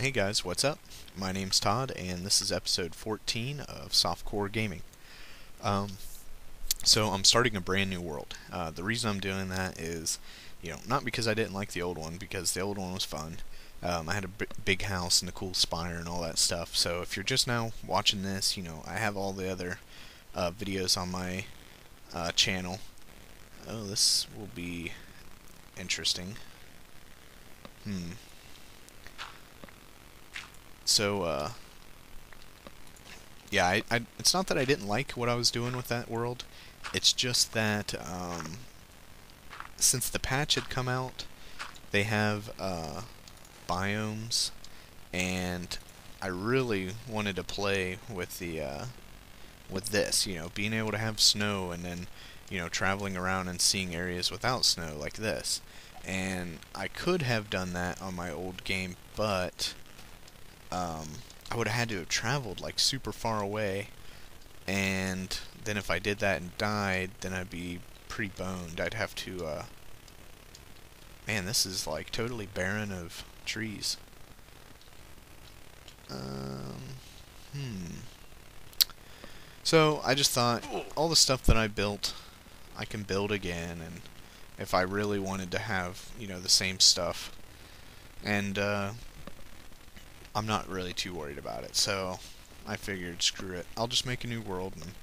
Hey guys, what's up? My name's Todd, and this is episode 14 of Softcore Gaming. Um, so I'm starting a brand new world. The reason I'm doing that is, not because I didn't like the old one, because the old one was fun. I had a big house and a cool spire and all that stuff. So if you're just now watching this, I have all the other videos on my channel. Oh, this will be interesting. So, yeah, it's not that I didn't like what I was doing with that world. It's just that since the patch had come out, they have biomes, and I really wanted to play with the with this. Being able to have snow and then traveling around and seeing areas without snow like this. And I could have done that on my old game, but I would have had to have traveled like super far away, and then if I did that and died, then I'd be pretty boned. I'd have to, man, this is like totally barren of trees. So I just thought, all the stuff that I built, I can build again, and if I really wanted to have, the same stuff, and, I'm not really too worried about it, so I figured, screw it. I'll just make a new world and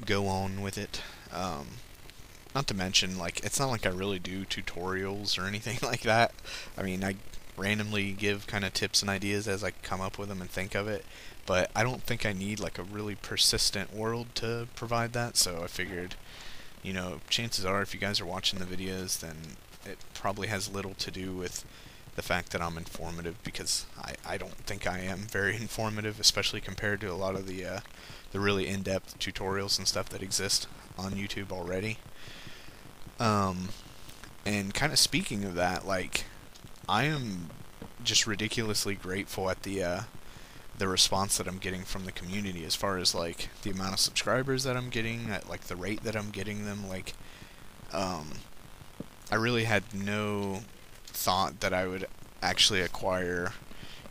go on with it. Not to mention, like, it's not like I really do tutorials or anything like that. I mean, I randomly give kind of tips and ideas as I come up with them and think of it, but I don't think I need, like, a really persistent world to provide that, so I figured, chances are if you guys are watching the videos, then it probably has little to do with the fact that I'm informative, because I don't think I am very informative, especially compared to a lot of the really in-depth tutorials and stuff that exist on YouTube already. And kind of speaking of that, like, I am just ridiculously grateful at the response that I'm getting from the community, as far as like the amount of subscribers that I'm getting, at like the rate that I'm getting them. Like, I really had no thought that I would actually acquire,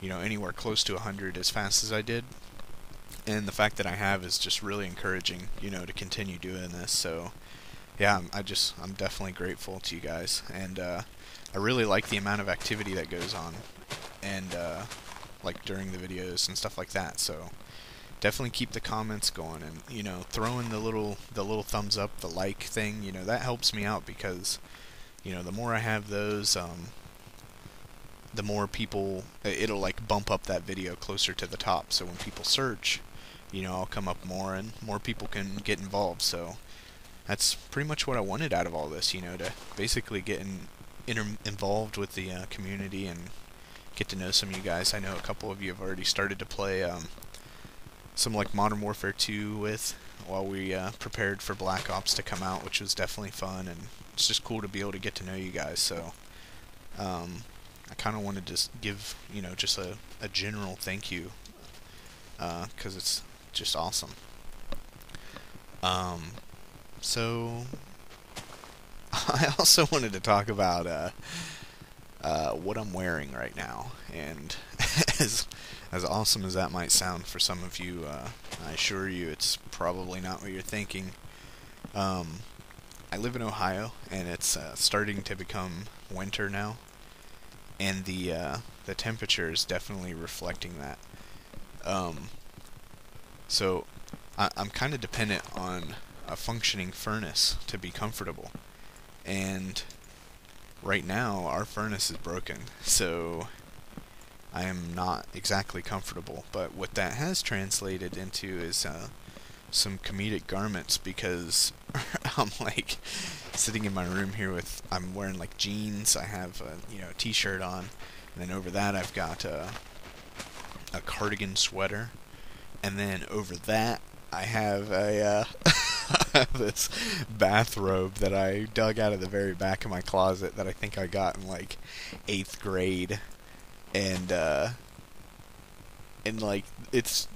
anywhere close to 100 as fast as I did. And the fact that I have is just really encouraging, to continue doing this. So, yeah, I'm definitely grateful to you guys. And, I really like the amount of activity that goes on, and, like, during the videos and stuff like that. So, definitely keep the comments going, and, throw in the little thumbs up, the like thing, that helps me out, because the more I have those, the more people, it'll like bump up that video closer to the top, so when people search, I'll come up more, and more people can get involved. So that's pretty much what I wanted out of all this, to basically get involved with the community and get to know some of you guys. I know a couple of you have already started to play some like Modern Warfare 2 with, while we prepared for Black Ops to come out, which was definitely fun, and it's just cool to be able to get to know you guys. So I kind of wanted to give, just a general thank you, because it's just awesome. So I also wanted to talk about what I'm wearing right now, and as awesome as that might sound for some of you, I assure you it's probably not what you're thinking. I live in Ohio, and it's starting to become winter now, and the temperature is definitely reflecting that. So I'm kind of dependent on a functioning furnace to be comfortable, and right now our furnace is broken, so I am not exactly comfortable. But what that has translated into is some comedic garments, because I'm like sitting in my room here I'm wearing like jeans, I have a t-shirt on, and then over that I've got a cardigan sweater, and then over that I have a I have this bathrobe that I dug out of the very back of my closet that I think I got in like 8th grade, and like it's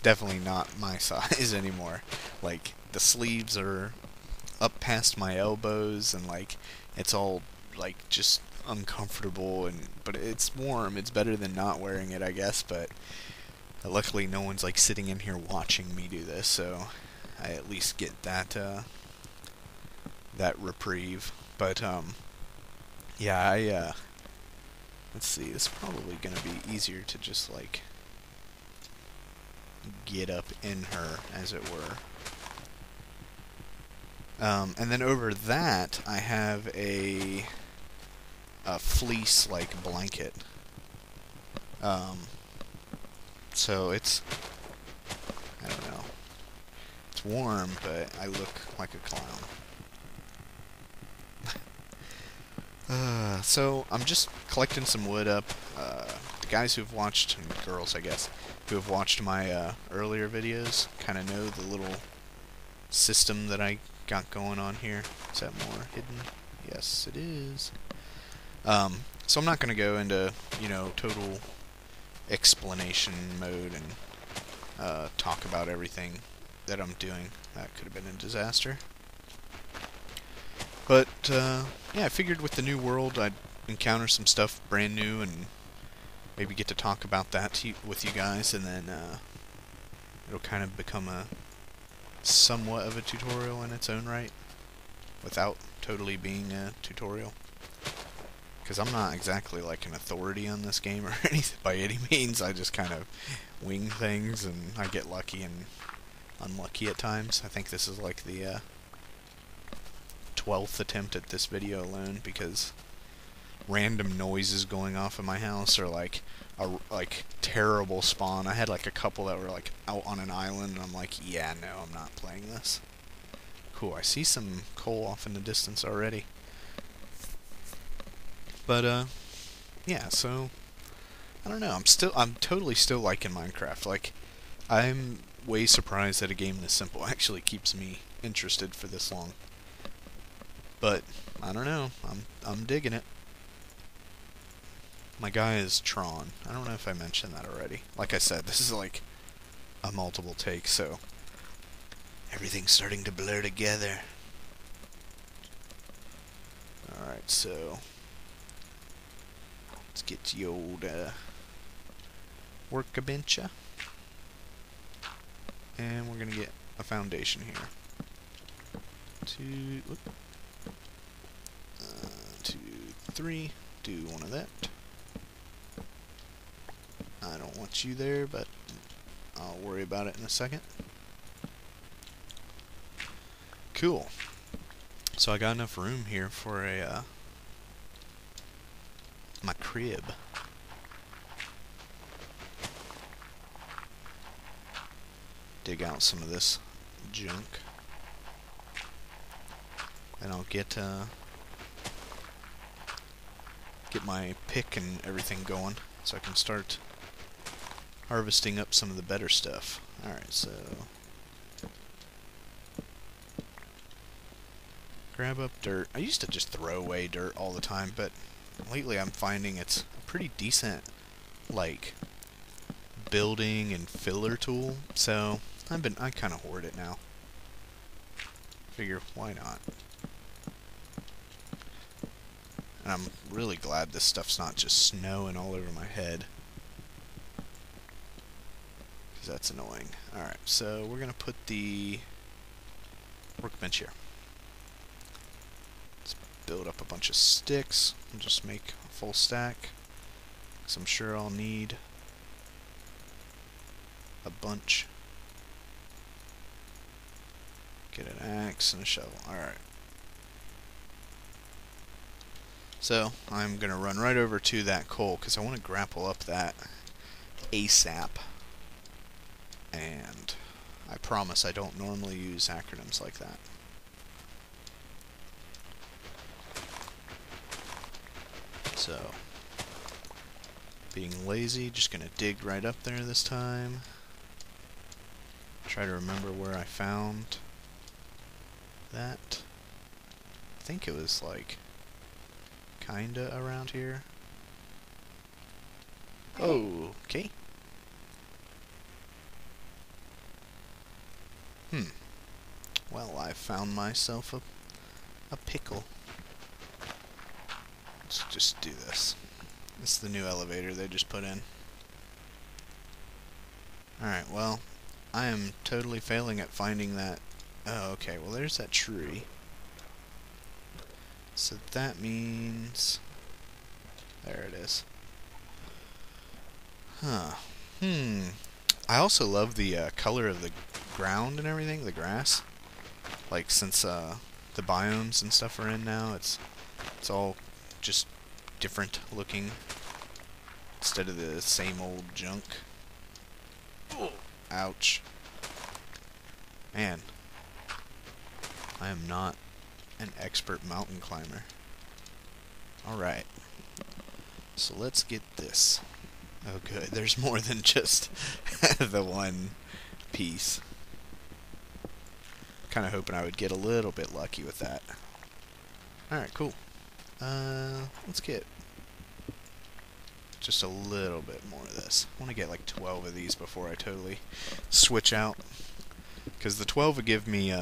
definitely not my size anymore. Like, the sleeves are up past my elbows, and like it's all like just uncomfortable, but it's warm. It's better than not wearing it, I guess. But luckily, no one's like sitting in here watching me do this, so I at least get that that reprieve. But yeah, let's see. It's probably gonna be easier to just like get up in her, as it were. And then over that, I have a fleece like blanket. So it's, I don't know. It's warm, but I look like a clown. So I'm just collecting some wood up. The guys who've watched, and girls I guess, who have watched my earlier videos kind of know the little system that I got going on here. Is that more hidden? Yes, it is. So I'm not going to go into, total explanation mode and talk about everything that I'm doing. That could have been a disaster. But, yeah, I figured with the new world I'd encounter some stuff brand new and maybe get to talk about that with you guys, and then it'll kind of become a somewhat of a tutorial in its own right, without totally being a tutorial. Because I'm not exactly like an authority on this game or anything by any means. I just kind of wing things, and I get lucky and unlucky at times. I think this is like the 12th attempt at this video alone, because random noises going off in my house are like terrible spawn. I had like a couple that were like out on an island, and I'm like, yeah, no, I'm not playing this. Cool, I see some coal off in the distance already. But yeah, so I don't know. I'm totally still liking Minecraft. Like, I'm way surprised that a game this simple actually keeps me interested for this long. But I don't know. I'm digging it. My guy is Tron. I don't know if I mentioned that already. Like I said, this is like a multiple take, so everything's starting to blur together. Alright, so let's get the old workbench. And we're going to get a foundation here. Two, 2, 3. Do one of that. I don't want you there, but I'll worry about it in a second. Cool. So I got enough room here for a my crib. Dig out some of this junk, and I'll get my pick and everything going, so I can start harvesting up some of the better stuff. Alright, so grab up dirt. I used to just throw away dirt all the time, but lately I'm finding it's a pretty decent, like, building and filler tool, so I kind of hoard it now. Figure, why not? And I'm really glad this stuff's not just snowing all over my head, because that's annoying. Alright, so we're going to put the workbench here. Let's build up a bunch of sticks and just make a full stack, because I'm sure I'll need a bunch. Get an axe and a shovel. Alright. So, I'm going to run right over to that coal, because I want to grapple up that ASAP. And I promise I don't normally use acronyms like that. So, being lazy, just going to dig right up there this time. Try to remember where I found that. I think it was like kinda around here. Oh, okay. Well, I found myself a pickle. Let's just do this. This is the new elevator they just put in. Alright, well, I am totally failing at finding that. Oh, okay, well there's that tree. So that means... There it is. Huh. I also love the color of the ground and everything, the grass. Like, since the biomes and stuff are in now, it's all just different looking instead of the same old junk. Oh, ouch. Man, I am not an expert mountain climber. Alright, so let's get this. Oh good, there's more than just the one piece. Kind of hoping I would get a little bit lucky with that. Alright, cool. Let's get just a little bit more of this. I want to get like 12 of these before I totally switch out. Because the 12 would give me,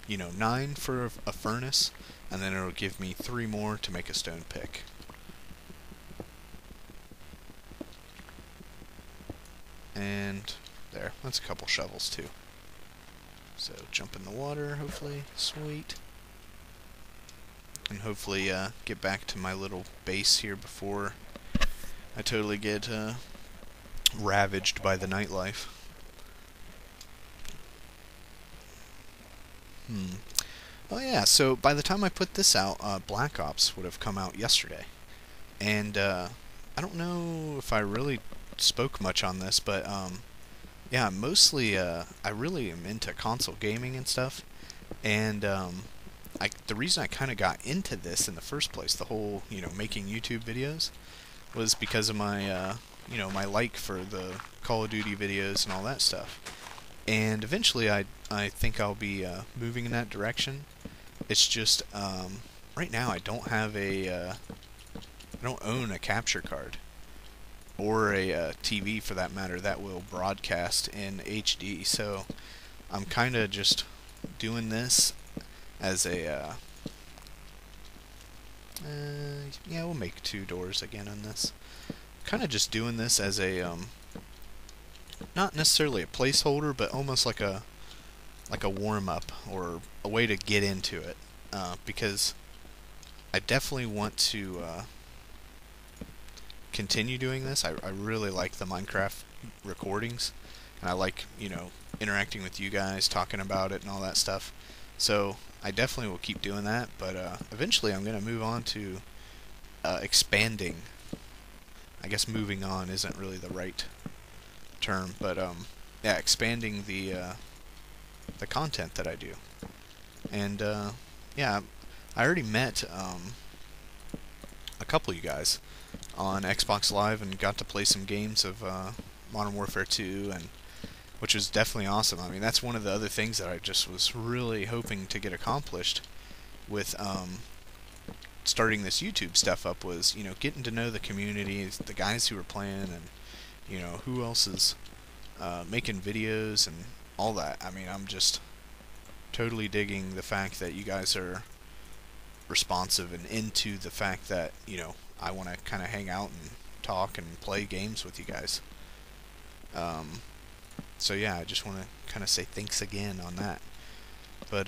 9 for a furnace, and then it'll give me 3 more to make a stone pick. And there, that's a couple shovels too. So jump in the water, hopefully. Sweet. And hopefully get back to my little base here before I totally get ravaged by the nightlife. Oh yeah, so by the time I put this out, Black Ops would have come out yesterday. And I don't know if I really spoke much on this, but yeah, mostly I really am into console gaming and stuff. And the reason I kind of got into this in the first place, the whole, making YouTube videos, was because of my, my like for the Call of Duty videos and all that stuff. And eventually I think I'll be moving in that direction. It's just, right now I don't have I don't own a capture card. Or a TV, for that matter, that will broadcast in HD. So I'm kind of just doing this as a... yeah, we'll make 2 doors again on this. Kind of just doing this as a... not necessarily a placeholder, but almost like a warm-up or a way to get into it, because I definitely want to continue doing this. I really like the Minecraft recordings, and I like, interacting with you guys, talking about it and all that stuff. So I definitely will keep doing that, but eventually I'm going to move on to expanding. I guess moving on isn't really the right term, but yeah, expanding the content that I do. And yeah, I already met a couple of you guys on Xbox Live and got to play some games of Modern Warfare 2, and which was definitely awesome. I mean, that's one of the other things that I just was really hoping to get accomplished with starting this YouTube stuff up, was, getting to know the community, the guys who were playing, and, who else is making videos and all that. I mean, I'm just totally digging the fact that you guys are responsive and into the fact that, I want to kind of hang out and talk and play games with you guys. So yeah, I just want to kind of say thanks again on that. But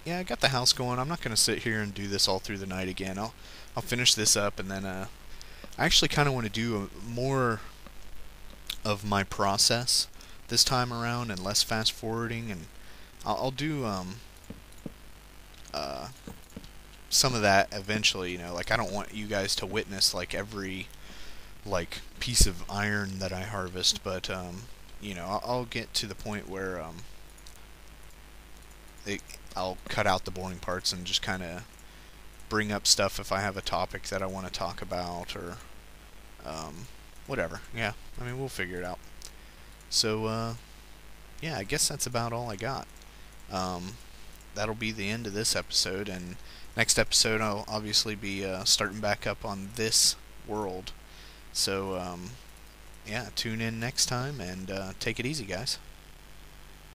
yeah, I got the house going. I'm not going to sit here and do this all through the night again. I'll finish this up, and then I actually kind of want to do more of my process this time around and less fast forwarding, and I'll do some of that eventually. Like, I don't want you guys to witness like every piece of iron that I harvest, but I'll get to the point where I'll cut out the boring parts and just kind of bring up stuff if I have a topic that I want to talk about, or whatever. Yeah, I mean, we'll figure it out. So yeah, I guess that's about all I got. That'll be the end of this episode, and next episode I'll obviously be starting back up on this world. So yeah, tune in next time, and take it easy, guys.